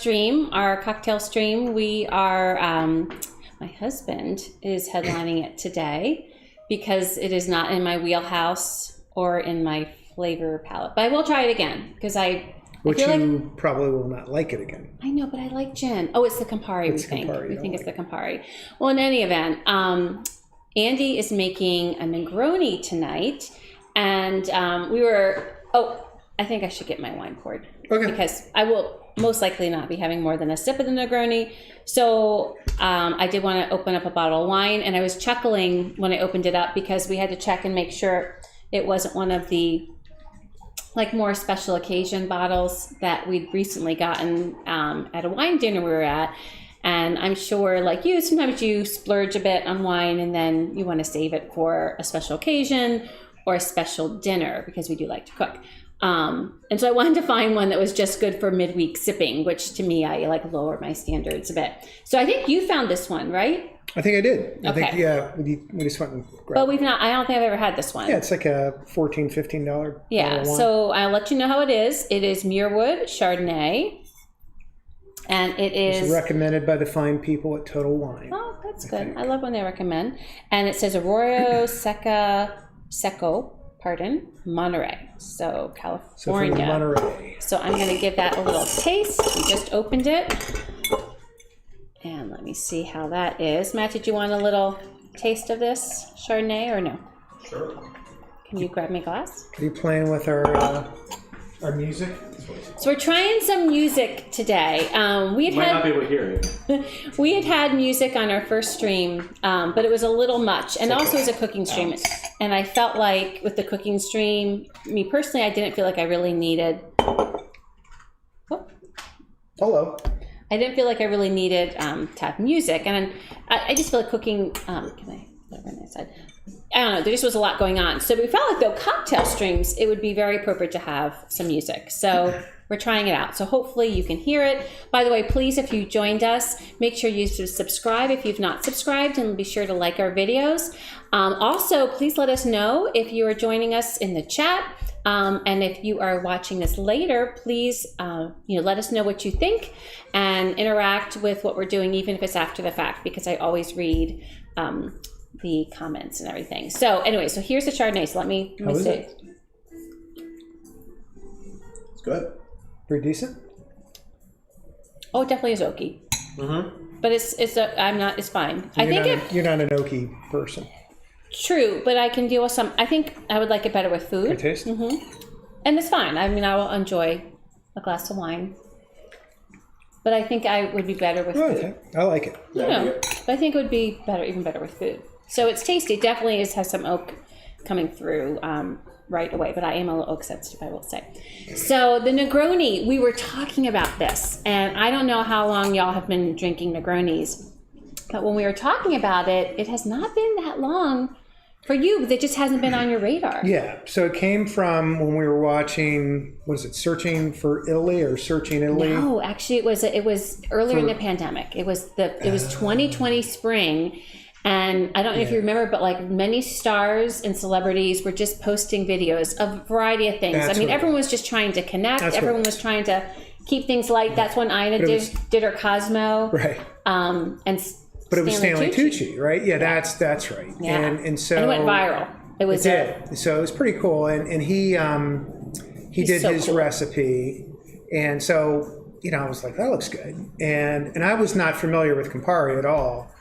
stream, our cocktail stream. We are, my husband is headlining it today because it is not in my wheelhouse or in my flavor palette. But I will try it again because Which you probably will not like it again. I know, but I like gin. Oh, it's the Campari, we think. We think it's the Campari. Well, in any event, Andy is making a Negroni tonight. And I think I should get my wine poured. Okay. Because I will most likely not be having more than a sip of the Negroni. So I did want to open up a bottle of wine. And I was chuckling when I opened it up because we had to check and make sure it wasn't one of the more special occasion bottles that we'd recently gotten at a wine dinner we were at. And I'm sure, like you, sometimes you splurge a bit on wine and then you want to save it for a special occasion or a special dinner because we do like to cook. And so I wanted to find one that was just good for midweek sipping, which to me, I lower my standards a bit. So I think you found this one, right? I think I did. Okay. I think, yeah, we just went and grabbed But we've not, I don't think I've ever had this one. Yeah, it's like a $14, $15 Yeah, bottle of wine. so I'll let you know how it is. It is Muirwood Chardonnay. And it is... It's recommended by the fine people at Total Wine. Oh, that's good. I love when they recommend. And it says Arroyo Seco, Monterey. So, California. So from Monterey. So I'm going to give that a little taste. We just opened it. And let me see how that is. Matt, did you want a little taste of this Chardonnay or no? Sure. Can you grab me a glass? Are you playing with our music? So we're trying some music today. You might not be able to hear it. We had music on our first stream, but it was a little much. And also it was a cooking stream. And I felt like with the cooking stream, me personally, I didn't feel like I really needed... Oh. Hello. I didn't feel like I really needed to have music. And I just feel like cooking... can I put it on that side? I don't know, there just was a lot going on. So we felt like, though, cocktail streams, it would be very appropriate to have some music. So we're trying it out. So hopefully you can hear it. By the way, please, if you joined us, make sure you subscribe if you've not subscribed, and be sure to like our videos. Also, please let us know if you are joining us in the chat. And if you are watching this later, please let us know what you think and interact with what we're doing, even if it's after the fact, because I always read the comments and everything. So anyway, so here's the Chardonnay. So let me see. It's good. Pretty decent. Oh, it definitely is oaky. Mm-hmm. But it's fine. You're not an oaky person. True, but I can deal with some. I think I would like it better with food. Good taste. Mm-hmm. And it's fine. I mean, I will enjoy a glass of wine. But I think I would be better with food. Okay. I like it. But I think it would be even better with food. So it's tasty. It definitely has some oak coming through right away. But I am a little oak sensitive, I will say. So the Negroni, we were talking about this. And I don't know how long y'all have been drinking Negronis. But when we were talking about it, it has not been that long for you. That just hasn't been on your radar. Yeah. So it came from when we were watching, what is it, Searching for Italy or Searching Italy? No, actually it was earlier in the pandemic. It was 2020 spring. And I don't know if you remember, but like many stars and celebrities were just posting videos of a variety of things. Everyone was just trying to connect. Everyone was trying to keep things light. That's when Ina did her Cosmo. Right. But it was Stanley Tucci, right? Yeah, that's right. Yeah. And so it went viral. It did. So it was pretty cool. And he did his recipe. And so, I was like, that looks good. And I was not familiar with Campari at all.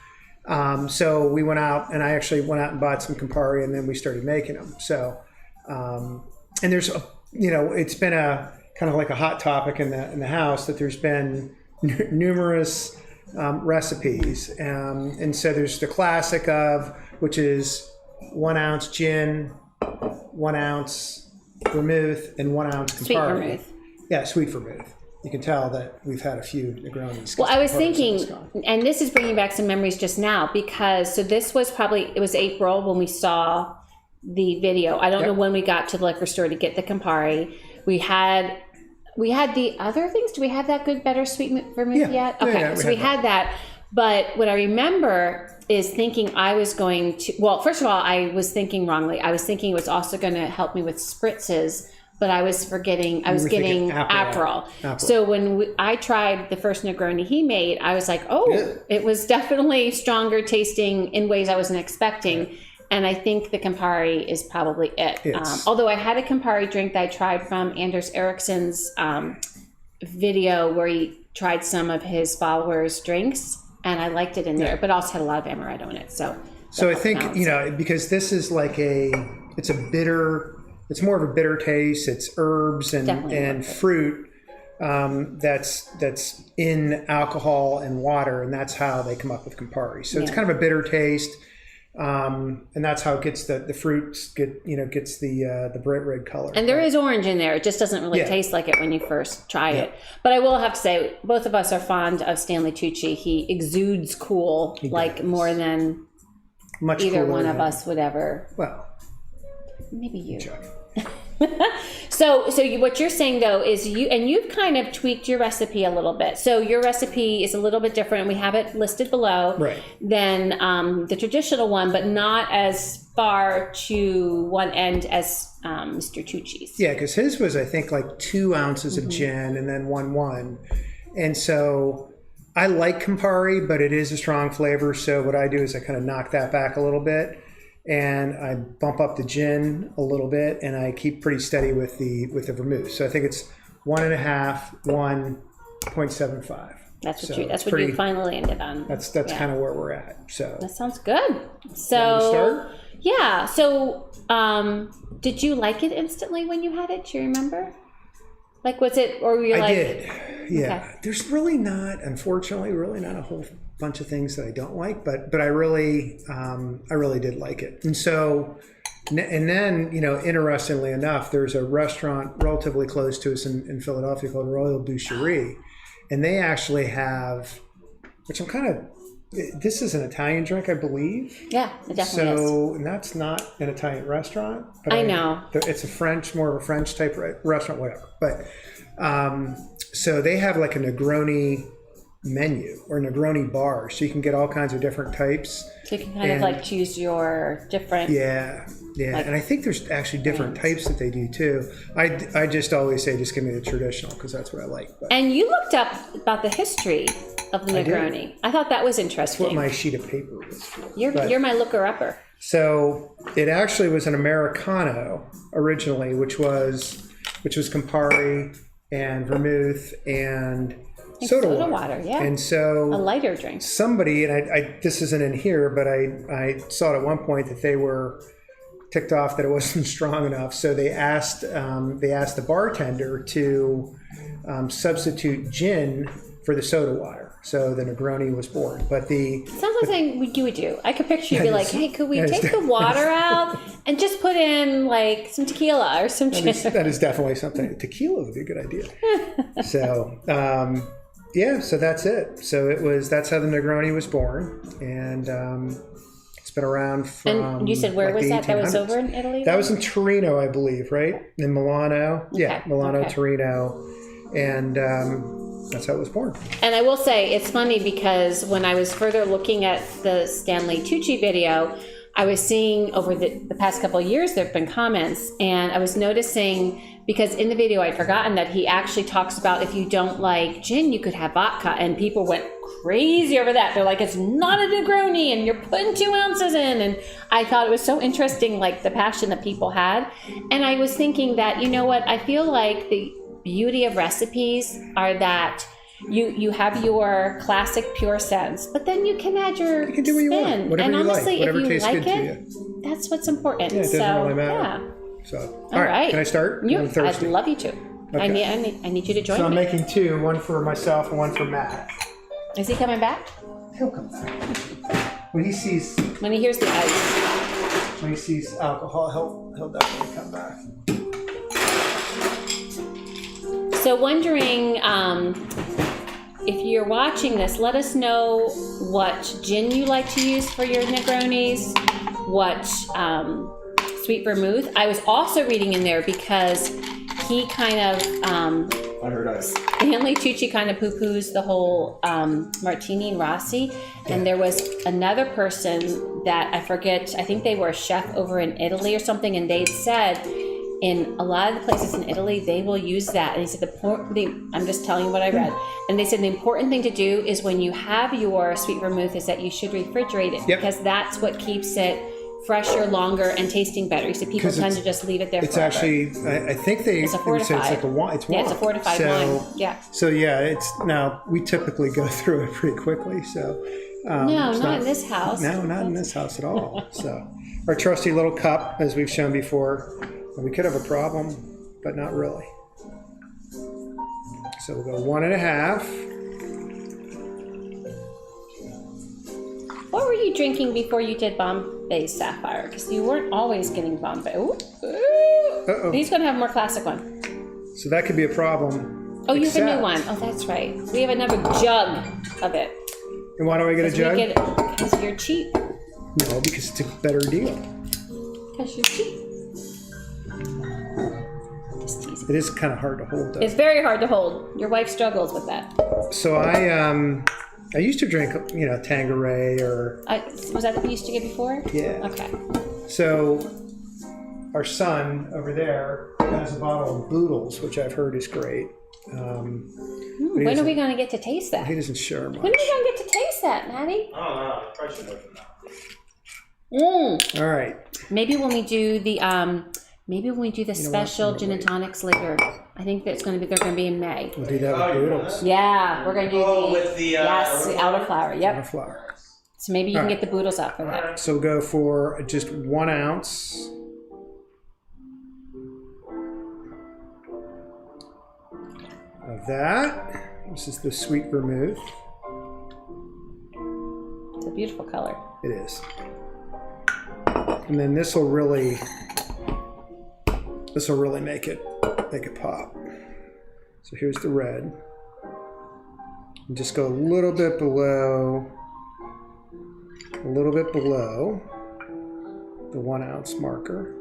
So we went out, and I actually went out and bought some Campari, and then we started making them. So, and there's, it's been a kind of like a hot topic in the house that there's been numerous recipes. And so there's the classic of, which is 1 ounce gin, 1 ounce vermouth, and 1 ounce Campari. Sweet vermouth. Yeah, sweet vermouth. You can tell that we've had a few Negronis. Well, I was thinking, and this is bringing back some memories just now, because this was it was April when we saw the video. I don't know when we got to the liquor store to get the Campari. We had the other things. Do we have that good, better, sweet vermouth yet? Okay, yeah, so we had that. But what I remember is thinking I was going to, well, first of all, I was thinking wrongly. I was thinking it was also going to help me with spritzes but I was forgetting, I was were getting thinking Aperol. Aperol. So when I tried the first Negroni he made, I was like, oh, Yeah. it was definitely stronger tasting in ways I wasn't expecting. And I think the Campari is probably it. Although I had a Campari drink that I tried from Anders Ericsson's video where he tried some of his followers' drinks, and I liked it in there, but also had a lot of amaretto in it. So I think, because this is like it's a bitter, it's more of a bitter taste. It's herbs and fruit that's in alcohol and water, and that's how they come up with Campari. So it's kind of a bitter taste. And that's how it gets the fruits gets the bright red color. And there is orange in there. It just doesn't really taste like it when you first try it. But I will have to say, both of us are fond of Stanley Tucci. He exudes cool, more than much either one of us would ever. Well, maybe you. So what you're saying though is you've kind of tweaked your recipe a little bit. So your recipe is a little bit different. We have it listed below than the traditional one, but not as far to one end as Mr. Tucci's. Yeah, because his was, I think, like 2 ounces of gin and then 1. And so I like Campari, but it is a strong flavor. So what I do is I kind of knock that back a little bit. And I bump up the gin a little bit, and I keep pretty steady with the vermouth. So I think it's 1.5, 1.75. That's what you finally ended on. That's kind of where we're at. So that sounds good. So yeah. So did you like it instantly when you had it? Do you remember? Like, was it, or were you like? I did. Yeah. Okay. There's unfortunately, not a whole bunch of things that I don't like, but I really did like it. And so, and then, interestingly enough, there's a restaurant relatively close to us in Philadelphia called Royal Boucherie, and they actually have, which this is an Italian drink, I believe. Yeah, it definitely is. So, and that's not an Italian restaurant. But I know. It's more of a French type restaurant, whatever. But, so they have like a Negroni menu or Negroni bar, so you can get all kinds of different types. So you can kind of like choose your different. Yeah. Like, and I think there's actually different types that they do too. I just always say, just give me the traditional because that's what I like. But. And you looked up about the history of the Negroni. I thought that was interesting. That's what my sheet of paper was for. You're my looker-upper. So it actually was an Americano originally, which was Campari and vermouth and soda water. Yeah. And so a lighter drink. Somebody, and I this isn't in here, but I saw at one point that they were ticked off that it wasn't strong enough. So they asked the bartender to substitute gin for the soda water. So the Negroni was born. But sounds like something you would do. I could picture you be like, hey, could we take the water out and just put in like some tequila or some gin? That is definitely something. Tequila would be a good idea. So so that's it. So that's how the Negroni was born, and it's been around from. And you said where was that? That was over in Italy. That was in Torino, I believe, right? In Milano. Okay. Yeah, Milano, Torino, and that's how it was born. And I will say it's funny because when I was further looking at the Stanley Tucci video, I was seeing over the past couple of years there have been comments, and I was noticing. Because in the video, I'd forgotten that he actually talks about if you don't like gin, you could have vodka. And people went crazy over that. They're like, it's not a Negroni and you're putting 2 ounces in. And I thought it was so interesting, like the passion that people had. And I was thinking that, you know what, I feel like the beauty of recipes are that you have your classic pure sense, but then you can add your You can do what you want, whatever and honestly, you like, whatever if you tastes like good it, to you. That's what's important. Yeah, it doesn't really matter. Yeah. So, all right. Can I start? I'd love you to. Okay. I need you to join me. So I'm making 2, one for myself and one for Matt. Is he coming back? He'll come back. When he hears the ice. When he sees alcohol, he'll definitely come back. So wondering if you're watching this, let us know what gin you like to use for your Negronis, what sweet vermouth. I was also reading in there because he kind of Stanley Tucci kind of poo-poos the whole Martini and Rossi, and there was another person that I forget, I think they were a chef over in Italy or something, and they'd said in a lot of the places in Italy, they will use that. And he said I'm just telling you what I read. And they said the important thing to do is when you have your sweet vermouth is that you should refrigerate it because that's what keeps it fresher, longer, and tasting better. You see, people tend to just leave it there. It's forever. actually, I think it's a fortified. It's like a wine. It's wine. Yeah, it's a fortified wine. Yeah. So it's now we typically go through it pretty quickly. So no, not in this house. No, not in this house at all. So our trusty little cup, as we've shown before, we could have a problem, but not really. So we'll go 1.5. What were you drinking before you did Bombay Sapphire? Because you weren't always getting Bombay. Ooh. Uh-oh. He's going to have a more classic one. So that could be a problem. Oh, you have a new one. Oh, that's right. We have another jug of it. And why do I get a jug? Because you're cheap. No, because it's a better deal. Because you're cheap. Just teasing. It is kind of hard to hold, though. It's very hard to hold. Your wife struggles with that. So I used to drink, Tanqueray or... Was that what you used to get before? Yeah. Okay. So our son over there has a bottle of Boodles, which I've heard is great. When are we going to get to taste that? He doesn't share much. When are we going to get to taste that, Maddie? I don't know. I probably should know from now. All right. Maybe when we do the special gin and tonics later. I think they're going to be in May. We'll do that with Boodles. Yeah, we're going to do with the the elderflower. Yep. Flour. So maybe you can get the Boodles out for that. So go for just 1 ounce. Of that. This is the sweet vermouth. It's a beautiful color. It is. And then this will really make it pop. So here's the red. And just go a little bit below the 1 ounce marker.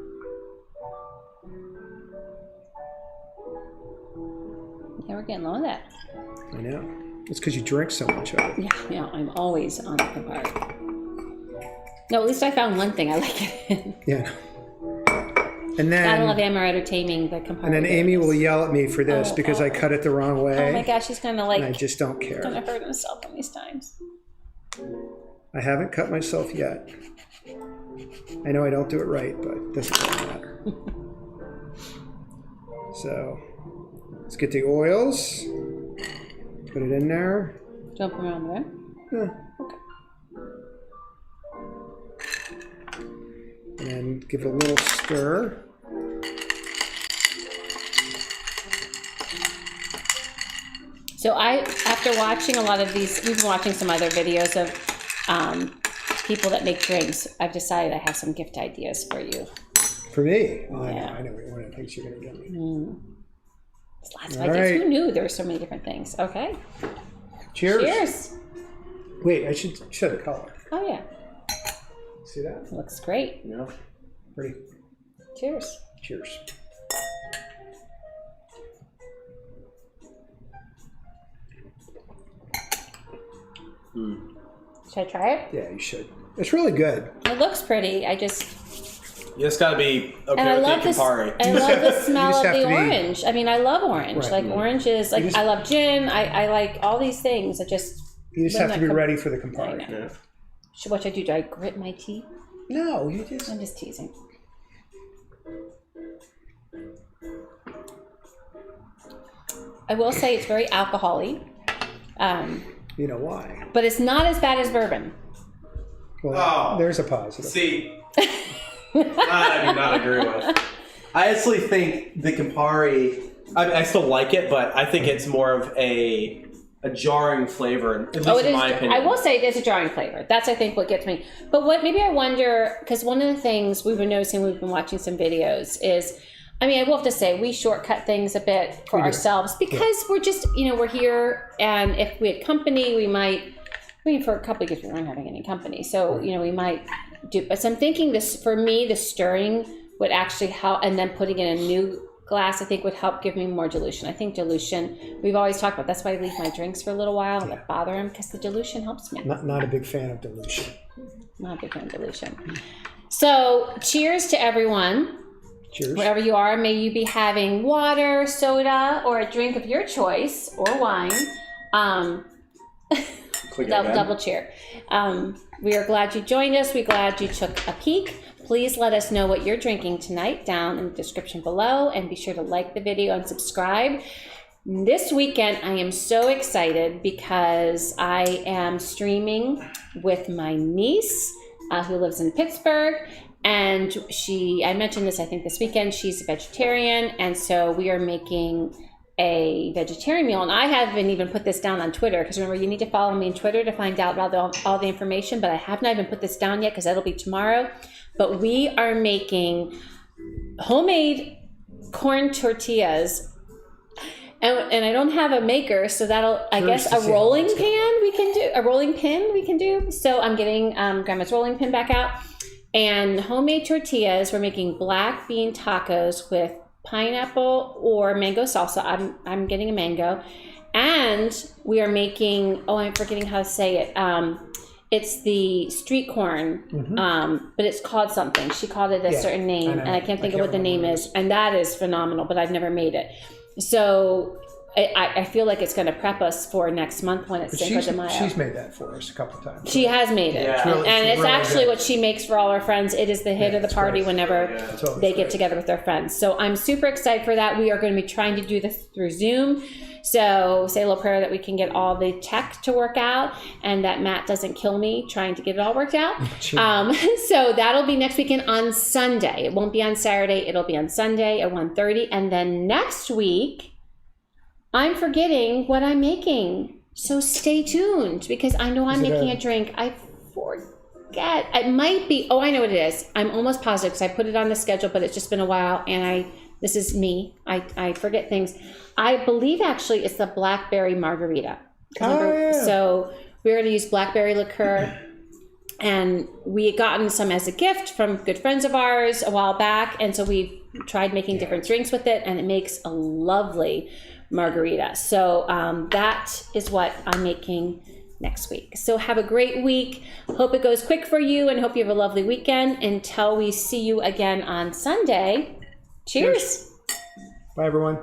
Yeah, we're getting low on that. I know. It's because you drink so much of it. Yeah, I'm always on the Campari. No, at least I found one thing I like it in. Yeah. And then I love Amaretto taming the Campari. And then Amy will yell at me for this because I cut it the wrong way. Oh my gosh, she's gonna And I just don't care. gonna hurt himself on these times. I haven't cut myself yet. I know I don't do it right, but it doesn't really matter. So let's get the oils. Put it in there. Jump around there. Yeah. Okay. And give it a little stir. So after watching a lot of these, we've been watching some other videos of people that make drinks. I've decided I have some gift ideas for you. For me? Oh, Yeah. I know one of the things you're going to get me. There's lots of All ideas. right. Who knew there were so many different things? Okay. Cheers. Cheers. Wait, I should show the color. Oh yeah. See that? Looks great. Yeah. Pretty. Cheers. Cheers. Should I try it? Yeah, you should. It's really good. It looks pretty. You just gotta be okay And I with love the Campari. I love the smell just of have the to be- orange. I mean, I love orange. Right. Like orange is like I love gin. I like all these things. You just have to be ready for the I Campari. know. What should I do? Do I grit my teeth? No, you just. I'm just teasing. I will say it's very alcohol-y. You know why? But it's not as bad as bourbon. Well, there's a positive. See, I do not agree with. I actually think the Campari, I still like it, but I think it's more of a jarring flavor, at least in my opinion. I will say it is a jarring flavor. That's, I think, what gets me. But maybe I wonder, because one of the things we've been noticing, we've been watching some videos, is, I mean, I will have to say, we shortcut things a bit for ourselves because we're just, we're here, and if we had company, we might, for a couple of years, we weren't having any company. So, we might do, but so I'm thinking this, for me, the stirring would actually help, and then putting in a new glass, I think, would help give me more dilution. I think dilution, we've always talked about, that's why I leave my drinks for a little while and let bother them, because the dilution helps me. Not a big fan of dilution. Not a big fan of dilution. So cheers to everyone. Cheers. Wherever you are, may you be having water, soda, or a drink of your choice, or wine. Double cheer. We are glad you joined us. We're glad you took a peek. Please let us know what you're drinking tonight down in the description below, and be sure to like the video and subscribe. This weekend, I am so excited because I am streaming with my niece who lives in Pittsburgh. And I mentioned this, I think, this weekend, she's a vegetarian. And so we are making a vegetarian meal. And I haven't even put this down on Twitter, because remember, you need to follow me on Twitter to find out about all the information. But I have not even put this down yet, because that'll be tomorrow. But we are making homemade corn tortillas. And I don't have a maker, so that'll, I guess, a rolling pin we can do. So I'm getting Grandma's rolling pin back out. And homemade tortillas, we're making black bean tacos with pineapple or mango salsa. I'm getting a mango. And we are making, I'm forgetting how to say it. It's the street corn, but it's called something. She called it a certain name, and I can't think of what the name is. And that is phenomenal, but I've never made it. So I feel like it's going to prep us for next month when it's Cinco de Mayo. She's made that for us a couple times. She has made it. Yeah. It's really actually good. What she makes for all her friends. It is the hit of the party whenever they get together with their friends. So I'm super excited for that. We are going to be trying to do this through Zoom. So say a little prayer that we can get all the tech to work out, and that Matt doesn't kill me trying to get it all worked out. So that'll be next weekend on Sunday. It won't be on Saturday. It'll be on Sunday at 1:30. And then next week, I'm forgetting what I'm making. So stay tuned, because I know I'm making a drink. I forget. It might be, I know what it is. I'm almost positive, because I put it on the schedule, but it's just been a while, and this is me. I forget things. I believe actually it's the blackberry margarita. So we're going to use blackberry liqueur, and we had gotten some as a gift from good friends of ours a while back, and so we tried making different drinks with it, and it makes a lovely margarita. So that is what I'm making next week. So have a great week. Hope it goes quick for you, and hope you have a lovely weekend. Until we see you again on Sunday. Cheers. Bye, everyone.